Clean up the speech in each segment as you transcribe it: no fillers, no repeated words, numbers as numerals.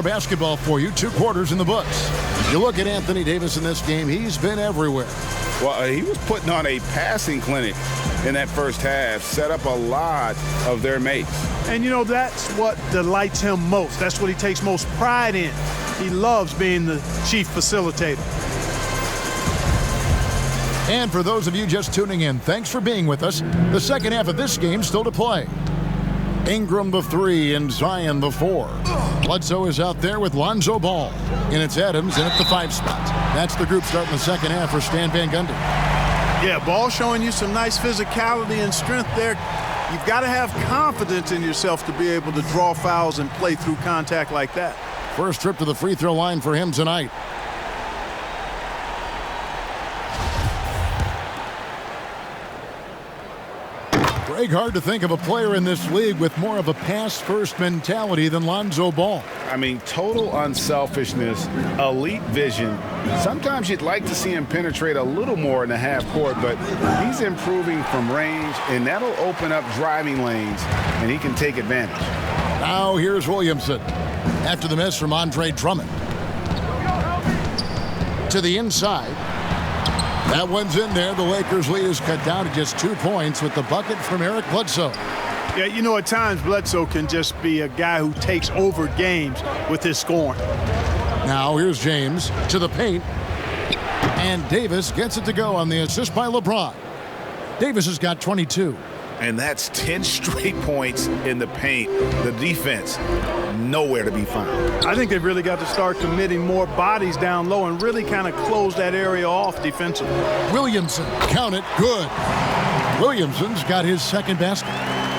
Basketball for you, 2 quarters in the books. You look at Anthony Davis in this game, he's been everywhere. Well, he was putting on a passing clinic in that first half, set up a lot of their mates. And, you know, that's what delights him most. That's what he takes most pride in. He loves being the chief facilitator. And for those of you just tuning in, thanks for being with us. The second half of this game still to play. Ingram the 3 and Zion the 4. Bledsoe is out there with Lonzo Ball. And it's Adams in at the 5 spot. That's the group starting the second half for Stan Van Gundy. Yeah, Ball showing you some nice physicality and strength there. You've got to have confidence in yourself to be able to draw fouls and play through contact like that. First trip to the free throw line for him tonight. Greg, hard to think of a player in this league with more of a pass-first mentality than Lonzo Ball. I mean, total unselfishness, elite vision. Sometimes you'd like to see him penetrate a little more in the half court, but he's improving from range, and that'll open up driving lanes, and he can take advantage. Now here's Williamson. After the miss from Andre Drummond. To the inside. That one's in there. The Lakers lead is cut down to just 2 points with the bucket from Eric Bledsoe. Yeah, you know, at times Bledsoe can just be a guy who takes over games with his scoring. Now here's James to the paint. And Davis gets it to go on the assist by LeBron. Davis has got 22. And that's 10 straight points in the paint. The defense, nowhere to be found. I think they've really got to start committing more bodies down low and really kind of close that area off defensively. Williamson, count it, good. Williamson's got his second basket.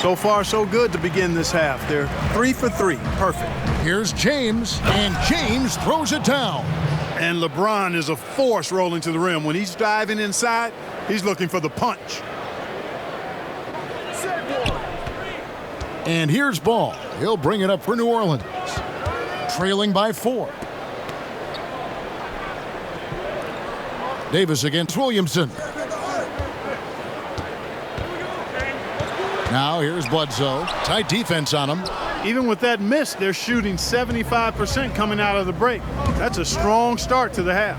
So far, so good to begin this half. They're 3 for 3, perfect. Here's James, and James throws it down. And LeBron is a force rolling to the rim. When he's diving inside, he's looking for the punch. And here's Ball. He'll bring it up for New Orleans. Trailing by 4. Davis against Williamson. Now here's Bledsoe. Tight defense on him. Even with that miss, they're shooting 75% coming out of the break. That's a strong start to the half.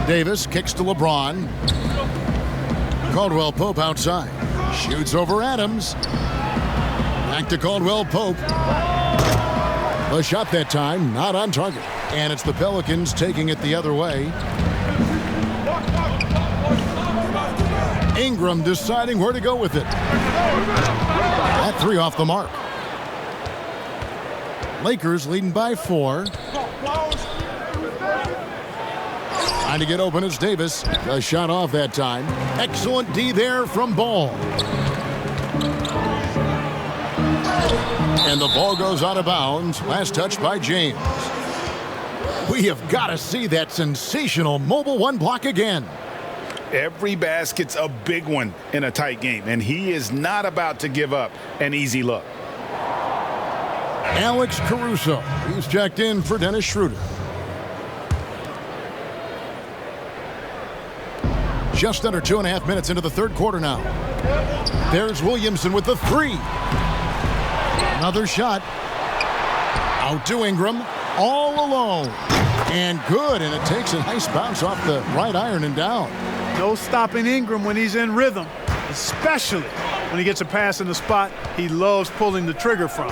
Davis kicks to LeBron. Caldwell Pope outside. Shoots over Adams. Back to Caldwell Pope. A shot that time, not on target. And it's the Pelicans taking it the other way. Ingram deciding where to go with it. That 3 off the mark. Lakers leading by 4. Trying to get open is Davis. A shot off that time. Excellent D there from Ball. And the ball goes out of bounds. Last touch by James. We have got to see that sensational mobile 1 block again. Every basket's a big one in a tight game, and he is not about to give up an easy look. Alex Caruso. He's checked in for Dennis Schroeder. Just under 2.5 minutes into the third quarter now. There's Williamson with the 3. Another shot. Out to Ingram. All alone. And good. And it takes a nice bounce off the right iron and down. No stopping Ingram when he's in rhythm, especially when he gets a pass in the spot he loves pulling the trigger from.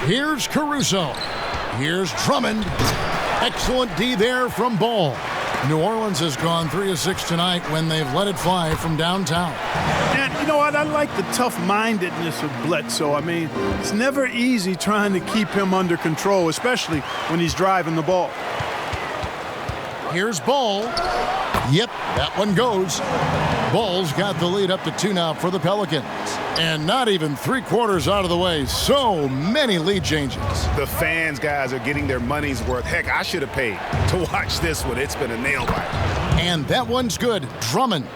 Here's Caruso. Here's Drummond. Excellent D there from Ball. New Orleans has gone 3 of 6 tonight when they've let it fly from downtown. And you know what? I like the tough-mindedness of Bledsoe. I mean, it's never easy trying to keep him under control, especially when he's driving the ball. Here's Ball. Yep, that one goes. Ball's got the lead up to 2 now for the Pelicans. And not even 3/4 out of the way. So many lead changes. The fans, guys, are getting their money's worth. Heck, I should have paid to watch this one. It's been a nail biter. And that one's good. Drummond.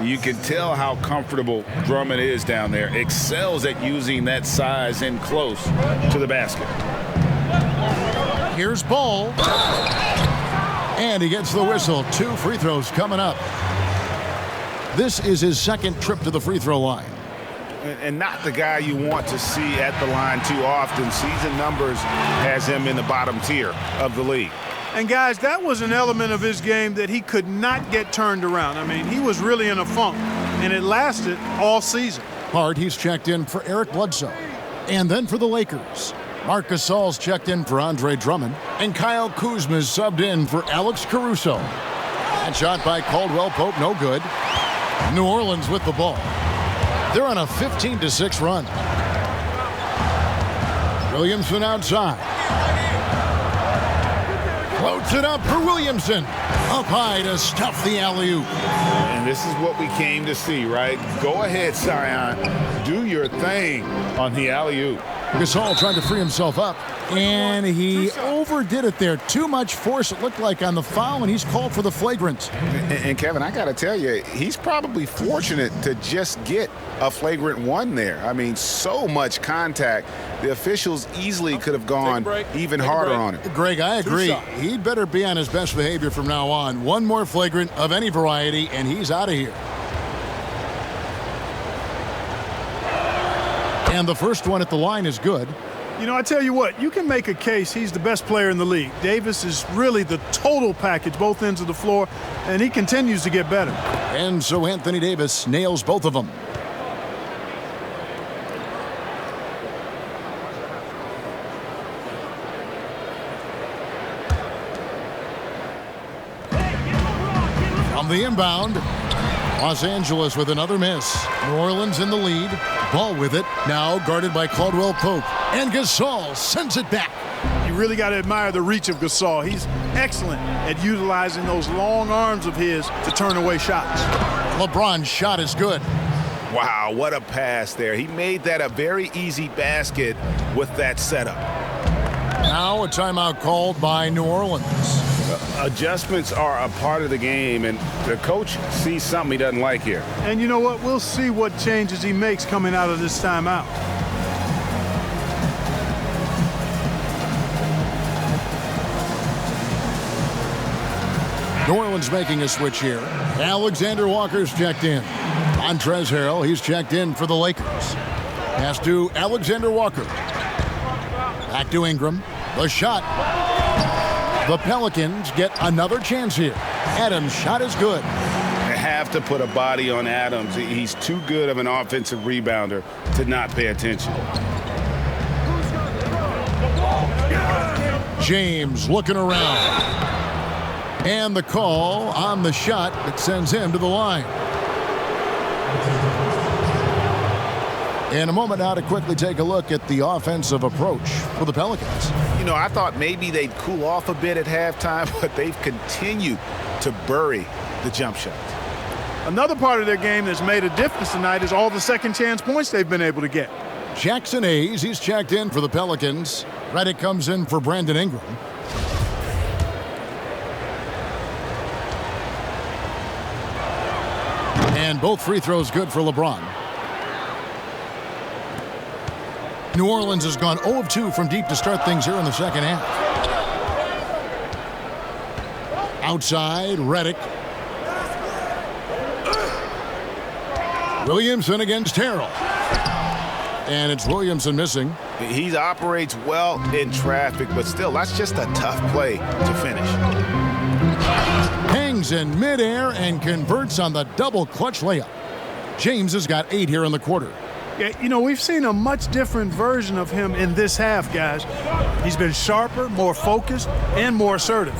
You can tell how comfortable Drummond is down there. Excels at using that size in close to the basket. Here's Ball. And he gets the whistle. 2 free throws coming up. This is his second trip to the free throw line. and not the guy you want to see at the line too often. Season numbers has him in the bottom tier of the league. And, guys, that was an element of his game that he could not get turned around. I mean, he was really in a funk, and it lasted all season. Hart, he's checked in for Eric Bledsoe. And then for the Lakers, Marc Gasol's checked in for Andre Drummond, and Kyle Kuzma's subbed in for Alex Caruso. That shot by Caldwell Pope, no good. New Orleans with the ball. They're on a 15-6 run. Williamson outside. Floats it up for Williamson. Up high to stuff the alley-oop. And this is what we came to see, right? Go ahead, Zion. Do your thing on the alley-oop. Gasol tried to free himself up, and he overdid it there. Too much force, it looked like, on the foul, and he's called for the flagrant. And Kevin, I got to tell you, he's probably fortunate to just get a flagrant one there. I mean, so much contact. The officials easily could have gone even harder on him. Greg, I agree. He'd better be on his best behavior from now on. One more flagrant of any variety, and he's out of here. And the first one at the line is good. You know, I tell you what, you can make a case he's the best player in the league. Davis is really the total package, both ends of the floor, and he continues to get better. And so Anthony Davis nails both of them. From the inbound, Los Angeles with another miss. New Orleans in the lead. Ball with it. Now guarded by Caldwell Pope. And Gasol sends it back. You really got to admire the reach of Gasol. He's excellent at utilizing those long arms of his to turn away shots. LeBron's shot is good. Wow, what a pass there. He made that a very easy basket with that setup. Now a timeout called by New Orleans. Adjustments are a part of the game, and the coach sees something he doesn't like here. And you know what? We'll see what changes he makes coming out of this timeout. New Orleans making a switch here. Alexander Walker's checked in. Montrezl Harrell, he's checked in for the Lakers. Pass to Alexander Walker. Back to Ingram. The shot. The Pelicans get another chance here. Adams' shot is good. They have to put a body on Adams. He's too good of an offensive rebounder to not pay attention. James looking around. And the call on the shot that sends him to the line. In a moment now to quickly take a look at the offensive approach for the Pelicans. You know, I thought maybe they'd cool off a bit at halftime, but they've continued to bury the jump shots. Another part of their game that's made a difference tonight is all the second chance points they've been able to get. Jackson Hayes, he's checked in for the Pelicans. Redick comes in for Brandon Ingram. And both free throws good for LeBron. New Orleans has gone 0 of 2 from deep to start things here in the second half. Outside, Redick. Williamson against Harrell. And it's Williamson missing. He operates well in traffic, but still, that's just a tough play to finish. Hangs in midair and converts on the double clutch layup. James has got 8 here in the quarter. Yeah, you know, we've seen a much different version of him in this half, guys. He's been sharper, more focused, and more assertive.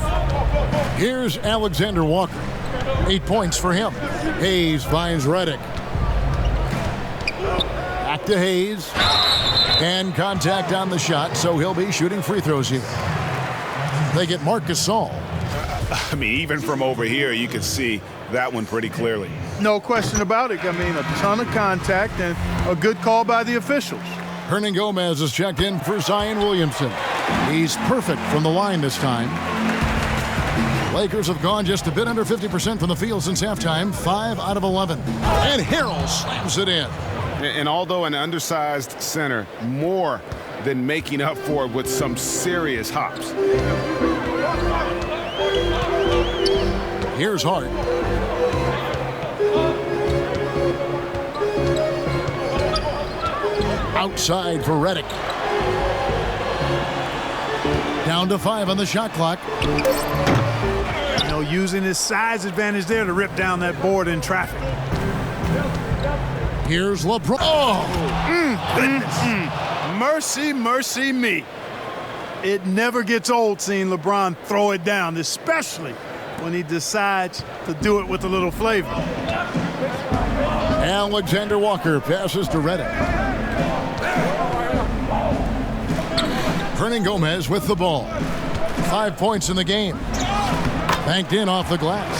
Here's Alexander Walker. 8 points for him. Hayes finds Redick. Back to Hayes. And contact on the shot, so he'll be shooting free throws here. They get Marc Gasol. I mean, even from over here, you can see that one pretty clearly. No question about it. I mean, a ton of contact and a good call by the officials. Hernan Gomez is checked in for Zion Williamson. He's perfect from the line this time. Lakers have gone just a bit under 50% from the field since halftime, 5 out of 11. And Harrell slams it in. And although an undersized center, more than making up for it with some serious hops. Here's Hart. Outside for Redick. Down to 5 on the shot clock. You know, using his size advantage there to rip down that board in traffic. Here's LeBron. Oh! Mercy, mercy me. It never gets old seeing LeBron throw it down, especially when he decides to do it with a little flavor. Alexander Walker passes to Redick. Hernangomez with the ball. 5 points in the game. Banked in off the glass.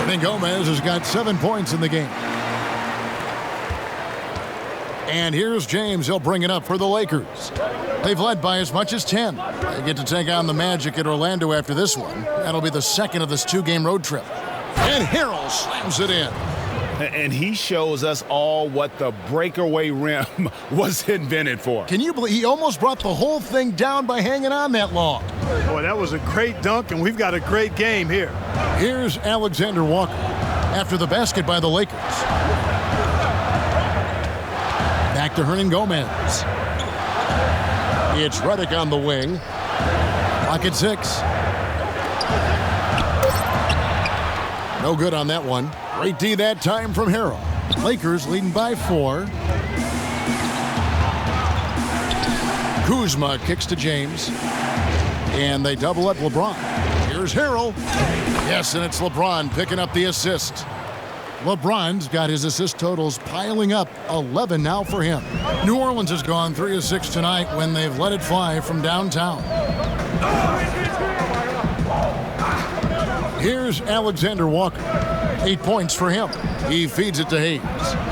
Hernangomez has got 7 points in the game. And here's James. He'll bring it up for the Lakers. They've led by as much as 10. They get to take on the Magic at Orlando after this one. That'll be the second of this 2-game road trip. And Harrell slams it in. And he shows us all what the breakaway rim was invented for. Can you believe he almost brought the whole thing down by hanging on that long? Boy, that was a great dunk, and we've got a great game here. Here's Alexander Walker after the basket by the Lakers. Back to Hernangomez. It's Redick on the wing. Clock at 6. No good on that one. Great D that time from Harrell. Lakers leading by 4. Kuzma kicks to James. And they double up LeBron. Here's Harrell. Yes, and it's LeBron picking up the assist. LeBron's got his assist totals piling up. 11 now for him. New Orleans has gone 3 of 6 tonight when they've let it fly from downtown. Here's Alexander Walker. 8 points for him. He feeds it to Hayes.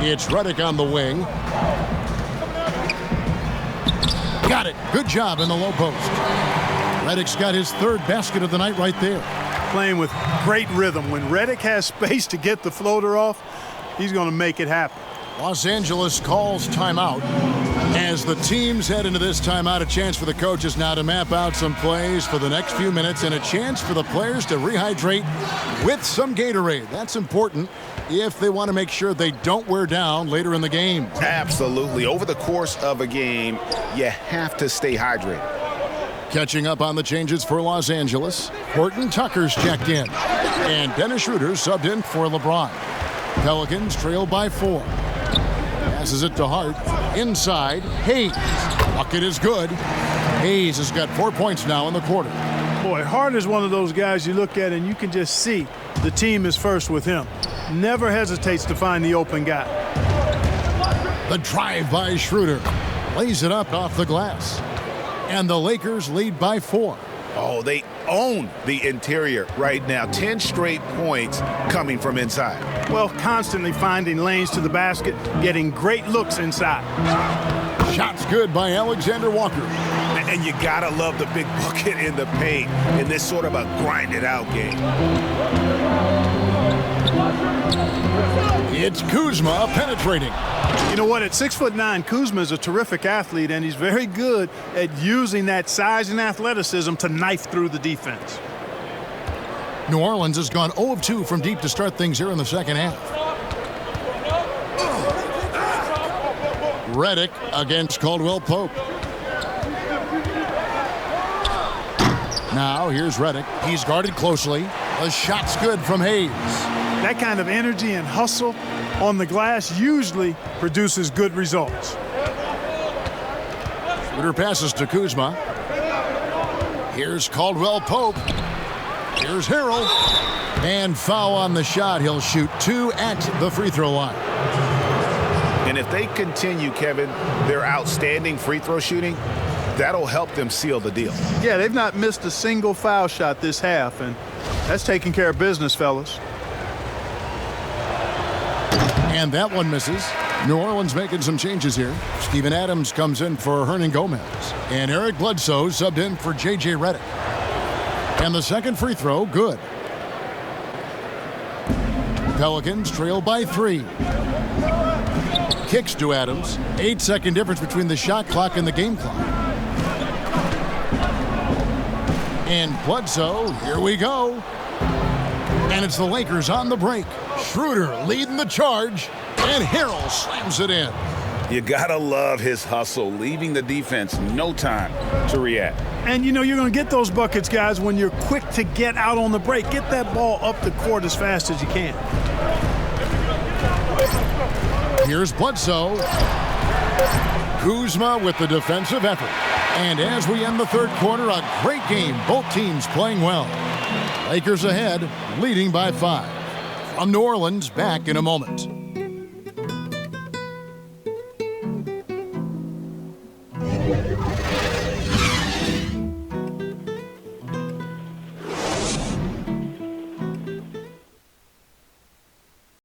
It's Redick on the wing. Got it. Good job in the low post. Redick's got his 3rd basket of the night right there. Playing with great rhythm. When Redick has space to get the floater off, he's going to make it happen. Los Angeles calls timeout. As the teams head into this timeout, a chance for the coaches now to map out some plays for the next few minutes and a chance for the players to rehydrate with some Gatorade. That's important if they want to make sure they don't wear down later in the game. Absolutely. Over the course of a game, you have to stay hydrated. Catching up on the changes for Los Angeles, Horton Tucker's checked in, and Dennis Schroeder subbed in for LeBron. Pelicans trail by 4. Passes it to Hart. Inside, Hayes. Bucket is good. Hayes has got 4 points now in the quarter. Boy, Hart is one of those guys you look at and you can just see the team is first with him. Never hesitates to find the open guy. The drive by Schroeder. Lays it up off the glass. And the Lakers lead by 4. Oh, they own the interior right now. 10 straight points coming from inside. Well, constantly finding lanes to the basket, getting great looks inside. Shots good by Alexander Walker. And you gotta love the big bucket in the paint in this sort of a grinded-out game. It's Kuzma penetrating. You know what? At 6'9", Kuzma is a terrific athlete, and he's very good at using that size and athleticism to knife through the defense. New Orleans has gone 0 of 2 from deep to start things here in the second half. Redick against Caldwell Pope. Now here's Redick. He's guarded closely. The shot's good from Hayes. That kind of energy and hustle on the glass usually produces good results. Schroeder passes to Kuzma. Here's Caldwell Pope. Here's Harrell. And foul on the shot. He'll shoot 2 at the free throw line. And if they continue, Kevin, their outstanding free throw shooting, that'll help them seal the deal. Yeah, they've not missed a single foul shot this half, and that's taking care of business, fellas. And that one misses. New Orleans making some changes here. Steven Adams comes in for Hernangomez. And Eric Bledsoe subbed in for J.J. Redick. And the second free throw, good. Pelicans trail by 3. Kicks to Adams. 8-second difference between the shot clock and the game clock. And Bledsoe, here we go. And it's the Lakers on the break. Schroeder leading the charge, and Harrell slams it in. You gotta love his hustle, leaving the defense no time to react. And you know you're going to get those buckets, guys, when you're quick to get out on the break. Get that ball up the court as fast as you can. Here's Bledsoe. Kuzma with the defensive effort. And as we end the third quarter, a great game. Both teams playing well. Lakers ahead, leading by 5. From New Orleans, back in a moment.